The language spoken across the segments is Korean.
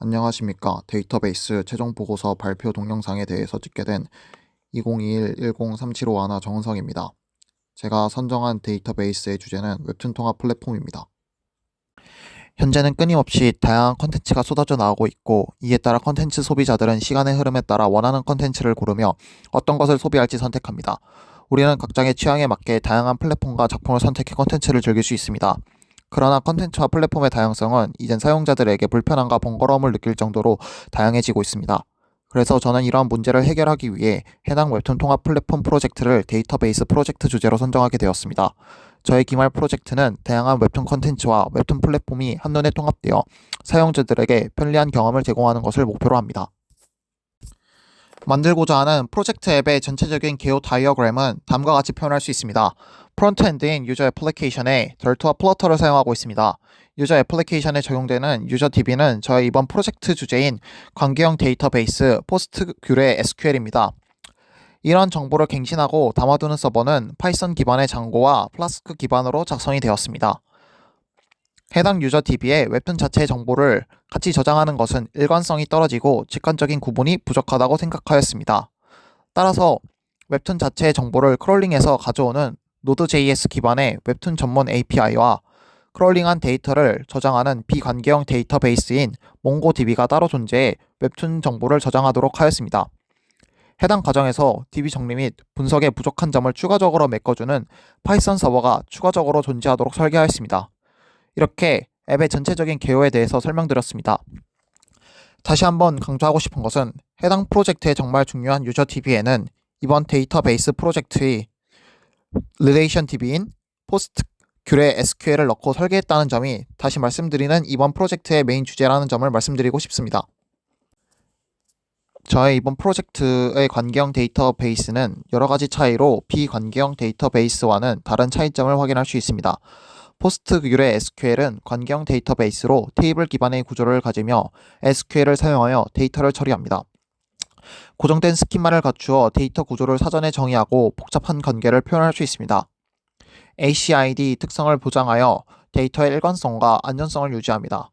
안녕하십니까. 데이터베이스 최종 보고서 발표 동영상에 대해서 찍게 된 2021-10-3751 정은성입니다. 제가 선정한 데이터베이스의 주제는 웹툰 통합 플랫폼입니다. 현재는 끊임없이 다양한 컨텐츠가 쏟아져 나오고 있고, 이에 따라 컨텐츠 소비자들은 시간의 흐름에 따라 원하는 컨텐츠를 고르며 어떤 것을 소비할지 선택합니다. 우리는 각자의 취향에 맞게 다양한 플랫폼과 작품을 선택해 컨텐츠를 즐길 수 있습니다. 그러나 컨텐츠와 플랫폼의 다양성은 이젠 사용자들에게 불편함과 번거로움을 느낄 정도로 다양해지고 있습니다. 그래서 저는 이러한 문제를 해결하기 위해 해당 웹툰 통합 플랫폼 프로젝트를 데이터베이스 프로젝트 주제로 선정하게 되었습니다. 저의 기말 프로젝트는 다양한 웹툰 컨텐츠와 웹툰 플랫폼이 한눈에 통합되어 사용자들에게 편리한 경험을 제공하는 것을 목표로 합니다. 만들고자 하는 프로젝트 앱의 전체적인 개요 다이어그램은 다음과 같이 표현할 수 있습니다. 프론트엔드인 유저 애플리케이션에 덜트와 플러터를 사용하고 있습니다. 유저 애플리케이션에 적용되는 유저 DB는 저의 이번 프로젝트 주제인 관계형 데이터베이스 포스트그레 SQL입니다. 이런 정보를 갱신하고 담아두는 서버는 파이썬 기반의 장고와 플라스크 기반으로 작성이 되었습니다. 해당 유저 DB에 웹툰 자체의 정보를 같이 저장하는 것은 일관성이 떨어지고 직관적인 구분이 부족하다고 생각하였습니다. 따라서 웹툰 자체의 정보를 크롤링해서 가져오는 Node.js 기반의 웹툰 전문 API와 크롤링한 데이터를 저장하는 비관계형 데이터베이스인 MongoDB가 따로 존재해 웹툰 정보를 저장하도록 하였습니다. 해당 과정에서 DB 정리 및 분석에 부족한 점을 추가적으로 메꿔주는 파이썬 서버가 추가적으로 존재하도록 설계하였습니다. 이렇게 앱의 전체적인 개요에 대해서 설명드렸습니다. 다시 한번 강조하고 싶은 것은 해당 프로젝트의 정말 중요한 유저 DB에는 이번 데이터베이스 프로젝트의 릴레이션 DB인 포스트그레 SQL을 넣고 설계했다는 점이 다시 말씀드리는 이번 프로젝트의 메인 주제라는 점을 말씀드리고 싶습니다. 저의 이번 프로젝트의 관계형 데이터베이스는 여러가지 차이로 비관계형 데이터베이스와는 다른 차이점을 확인할 수 있습니다. 포스트그레 SQL은 관계형 데이터베이스로 테이블 기반의 구조를 가지며 SQL을 사용하여 데이터를 처리합니다. 고정된 스키마를 갖추어 데이터 구조를 사전에 정의하고 복잡한 관계를 표현할 수 있습니다. ACID 특성을 보장하여 데이터의 일관성과 안전성을 유지합니다.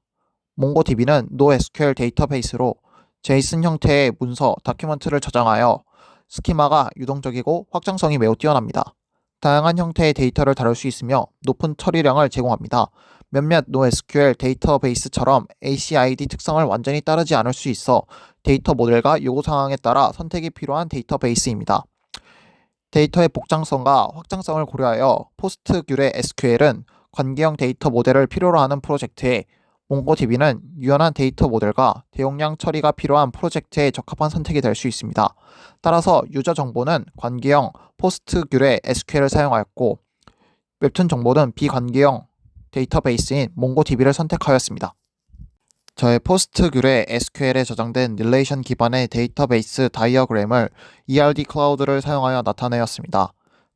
MongoDB는 NoSQL 데이터베이스로 JSON 형태의 문서, 다큐멘트를 저장하여 스키마가 유동적이고 확장성이 매우 뛰어납니다. 다양한 형태의 데이터를 다룰 수 있으며 높은 처리량을 제공합니다. 몇몇 NoSQL 데이터베이스처럼 ACID 특성을 완전히 따르지 않을 수 있어 데이터 모델과 요구 상황에 따라 선택이 필요한 데이터베이스입니다. 데이터의 복잡성과 확장성을 고려하여 포스트그레 SQL은 관계형 데이터 모델을 필요로 하는 프로젝트에 MongoDB는 유연한 데이터 모델과 대용량 처리가 필요한 프로젝트에 적합한 선택이 될 수 있습니다. 따라서 유저 정보는 관계형 포스트그레 SQL을 사용하였고 웹툰 정보는 비관계형 데이터베이스인 MongoDB를 선택하였습니다. 저의 포스트그레 SQL에 저장된 릴레이션 기반의 데이터베이스 다이어그램을 ERD 클라우드를 사용하여 나타내었습니다.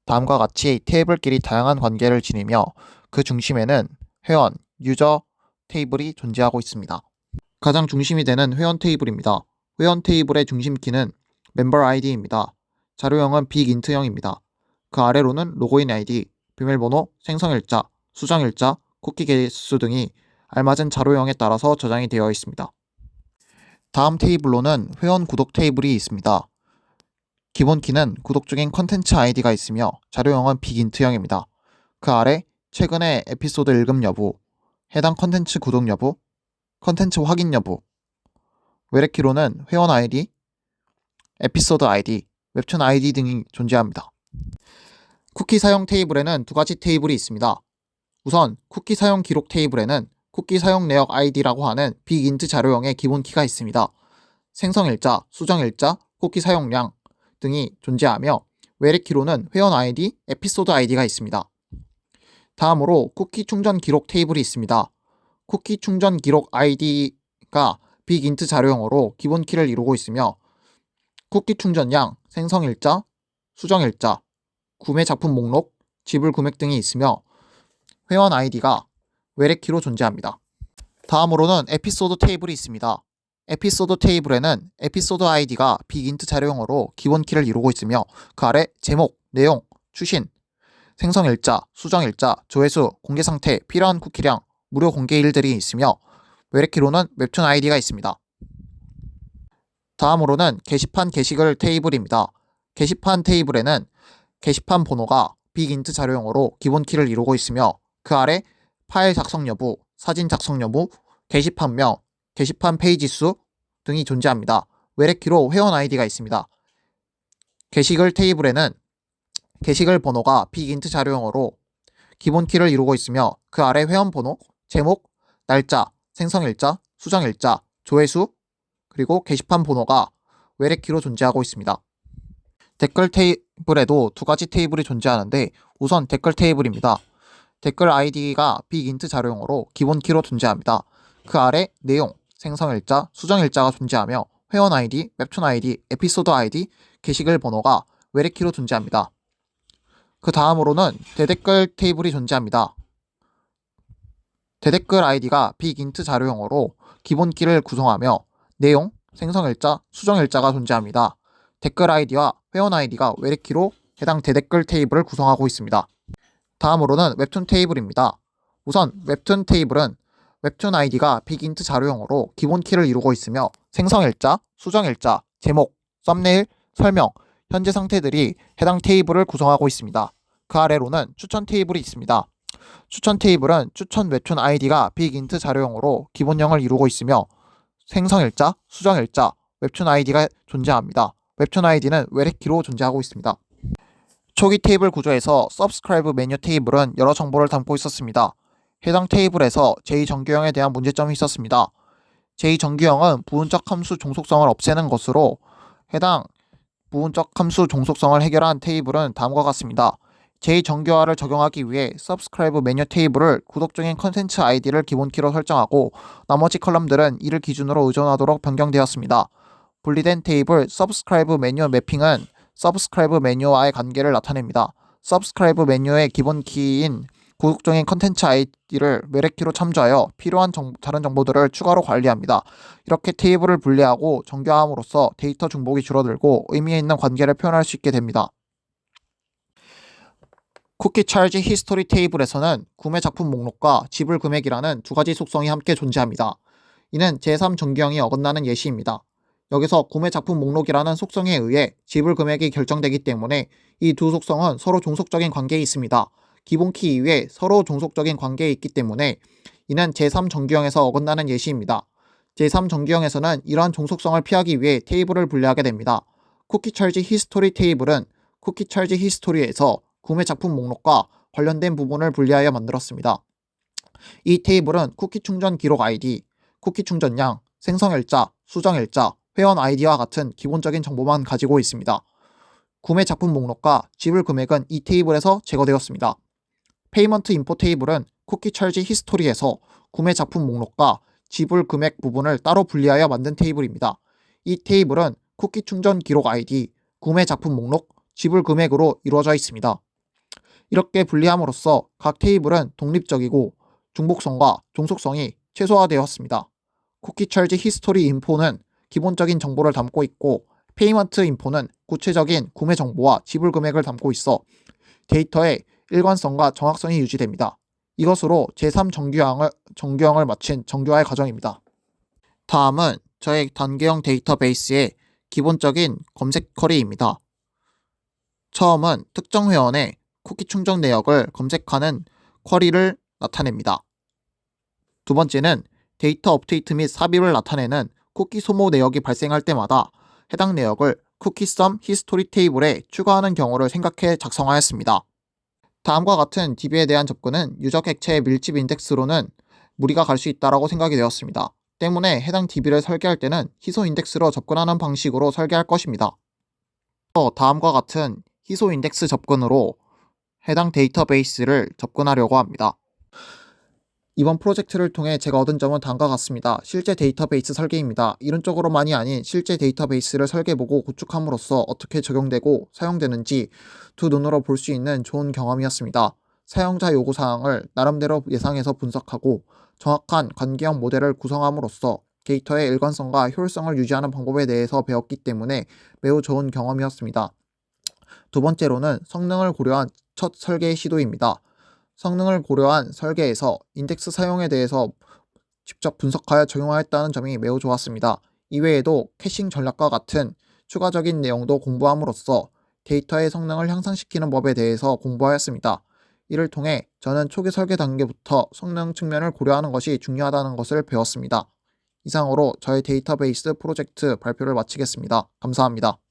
다음과 같이 테이블끼리 다양한 관계를 지니며 그 중심에는 회원, 유저 테이블이 존재하고 있습니다. 가장 중심이 되는 회원 테이블입니다. 회원 테이블의 중심키는 멤버 아이디입니다. 자료형은 빅인트형입니다. 그 아래로는 로그인 아이디, 비밀번호, 생성일자, 수정일자, 쿠키 개수 등이 알맞은 자료형에 따라서 저장이 되어 있습니다. 다음 테이블로는 회원 구독 테이블이 있습니다. 기본 키는 구독 중인 컨텐츠 아이디가 있으며 자료형은 빅인트형입니다. 그 아래 최근의 에피소드 읽음 여부, 해당 컨텐츠 구독 여부, 컨텐츠 확인 여부, 외래키로는 회원 아이디, 에피소드 아이디, 웹툰 아이디 등이 존재합니다. 쿠키 사용 테이블에는 두 가지 테이블이 있습니다. 우선 쿠키 사용 기록 테이블에는 쿠키 사용 내역 아이디라고 하는 빅인트 자료형의 기본 키가 있습니다. 생성일자, 수정일자, 쿠키 사용량 등이 존재하며 외래키로는 회원 아이디, 에피소드 아이디가 있습니다. 다음으로 쿠키 충전 기록 테이블이 있습니다. 쿠키 충전 기록 아이디가 빅인트 자료형으로 기본 키를 이루고 있으며 쿠키 충전량, 생성일자, 수정일자, 구매 작품 목록, 지불 금액 등이 있으며 회원 아이디가 외래키로 존재합니다. 다음으로는 에피소드 테이블이 있습니다. 에피소드 테이블에는 에피소드 아이디가 빅인트 자료형으로 기본 키를 이루고 있으며 그 아래 제목, 내용, 추신, 생성일자, 수정일자, 조회수, 공개 상태, 필요한 쿠키량, 무료 공개일들이 있으며 외래키로는 웹툰 아이디가 있습니다. 다음으로는 게시판 게시글 테이블입니다. 게시판 테이블에는 게시판 번호가 빅인트 자료형으로 기본 키를 이루고 있으며 그 아래 파일 작성 여부, 사진 작성 여부, 게시판명, 게시판 페이지 수 등이 존재합니다. 외래키로 회원 아이디가 있습니다. 게시글 테이블에는 게시글 번호가 빅인트 자료형으로 기본 키를 이루고 있으며 그 아래 회원 번호, 제목, 날짜, 생성일자, 수정일자, 조회수, 그리고 게시판 번호가 외래키로 존재하고 있습니다. 댓글 테이블에도 두 가지 테이블이 존재하는데 우선 댓글 테이블입니다. 댓글 아이디가 빅인트 자료형으로 기본 키로 존재합니다. 그 아래 내용, 생성일자, 수정일자가 존재하며 회원 아이디, 웹툰 아이디, 에피소드 아이디, 게시글 번호가 외래키로 존재합니다. 그 다음으로는 대댓글 테이블이 존재합니다. 대댓글 아이디가 빅인트 자료형으로 기본 키를 구성하며 내용, 생성일자, 수정일자가 존재합니다. 댓글 아이디와 회원 아이디가 외래키로 해당 대댓글 테이블을 구성하고 있습니다. 다음으로는 웹툰 테이블입니다. 우선 웹툰 테이블은 웹툰 아이디가 빅인트 자료형으로 기본 키를 이루고 있으며 생성일자, 수정일자, 제목, 썸네일, 설명, 현재 상태들이 해당 테이블을 구성하고 있습니다. 그 아래로는 추천 테이블이 있습니다. 추천 테이블은 추천 웹툰 아이디가 빅인트 자료형으로 기본형을 이루고 있으며 생성일자, 수정일자, 웹툰 아이디가 존재합니다. 웹툰 아이디는 외래키로 존재하고 있습니다. 초기 테이블 구조에서 Subscribe 메뉴 테이블은 여러 정보를 담고 있었습니다. 해당 테이블에서 제2정규형에 대한 문제점이 있었습니다. 제2정규형은 부분적 함수 종속성을 없애는 것으로 해당 부분적 함수 종속성을 해결한 테이블은 다음과 같습니다. 제2정규화를 적용하기 위해 Subscribe 메뉴 테이블을 구독 중인 컨텐츠 아이디를 기본키로 설정하고 나머지 컬럼들은 이를 기준으로 의존하도록 변경되었습니다. 분리된 테이블 Subscribe 메뉴 매핑은 Subscribe 메뉴와의 관계를 나타냅니다. Subscribe 메뉴의 기본 키인 구독 중인 컨텐츠 아이디를 외래키로 참조하여 필요한 다른 정보들을 추가로 관리합니다. 이렇게 테이블을 분리하고 정교함으로써 데이터 중복이 줄어들고 의미 있는 관계를 표현할 수 있게 됩니다. 쿠키 찰지 히스토리 테이블에서는 구매 작품 목록과 지불 금액이라는 두 가지 속성이 함께 존재합니다. 이는 제3정규형이 어긋나는 예시입니다. 여기서 구매 작품 목록이라는 속성에 의해 지불 금액이 결정되기 때문에 이 두 속성은 서로 종속적인 관계에 있습니다. 기본 키 이외에 서로 종속적인 관계에 있기 때문에 이는 제3정규형에서 어긋나는 예시입니다. 제3정규형에서는 이러한 종속성을 피하기 위해 테이블을 분리하게 됩니다. 쿠키 찰지 히스토리 테이블은 쿠키 찰지 히스토리에서 구매 작품 목록과 관련된 부분을 분리하여 만들었습니다. 이 테이블은 쿠키 충전 기록 아이디, 쿠키 충전량, 생성일자, 수정일자, 회원 아이디와 같은 기본적인 정보만 가지고 있습니다. 구매 작품 목록과 지불 금액은 이 테이블에서 제거되었습니다. 페이먼트 인포 테이블은 쿠키 찰지 히스토리에서 구매 작품 목록과 지불 금액 부분을 따로 분리하여 만든 테이블입니다. 이 테이블은 쿠키 충전 기록 아이디, 구매 작품 목록, 지불 금액으로 이루어져 있습니다. 이렇게 분리함으로써 각 테이블은 독립적이고 중복성과 종속성이 최소화되었습니다. 쿠키 찰지 히스토리 인포는 기본적인 정보를 담고 있고 페이먼트 인포는 구체적인 구매 정보와 지불 금액을 담고 있어 데이터의 일관성과 정확성이 유지됩니다. 이것으로 제3정규형을 마친 정규화의 과정입니다. 다음은 저의 단계형 데이터베이스의 기본적인 검색 쿼리입니다. 처음은 특정 회원의 쿠키 충전 내역을 검색하는 쿼리를 나타냅니다. 두 번째는 데이터 업데이트 및 삽입을 나타내는 쿠키 소모 내역이 발생할 때마다 해당 내역을 쿠키썸 히스토리 테이블에 추가하는 경우를 생각해 작성하였습니다. 다음과 같은 DB에 대한 접근은 유저 객체의 밀집 인덱스로는 무리가 갈 수 있다고 생각이 되었습니다. 때문에 해당 DB를 설계할 때는 희소 인덱스로 접근하는 방식으로 설계할 것입니다. 다음과 같은 희소 인덱스 접근으로 해당 데이터베이스를 접근하려고 합니다. 이번 프로젝트를 통해 제가 얻은 점은 다음과 같습니다. 실제 데이터베이스 설계입니다. 이론적으로만이 아닌 실제 데이터베이스를 설계해보고 구축함으로써 어떻게 적용되고 사용되는지 두 눈으로 볼 수 있는 좋은 경험이었습니다. 사용자 요구사항을 나름대로 예상해서 분석하고 정확한 관계형 모델을 구성함으로써 데이터의 일관성과 효율성을 유지하는 방법에 대해서 배웠기 때문에 매우 좋은 경험이었습니다. 두 번째로는 성능을 고려한 첫 설계 시도입니다. 성능을 고려한 설계에서 인덱스 사용에 대해서 직접 분석하여 적용하였다는 점이 매우 좋았습니다. 이외에도 캐싱 전략과 같은 추가적인 내용도 공부함으로써 데이터의 성능을 향상시키는 법에 대해서 공부하였습니다. 이를 통해 저는 초기 설계 단계부터 성능 측면을 고려하는 것이 중요하다는 것을 배웠습니다. 이상으로 저의 데이터베이스 프로젝트 발표를 마치겠습니다. 감사합니다.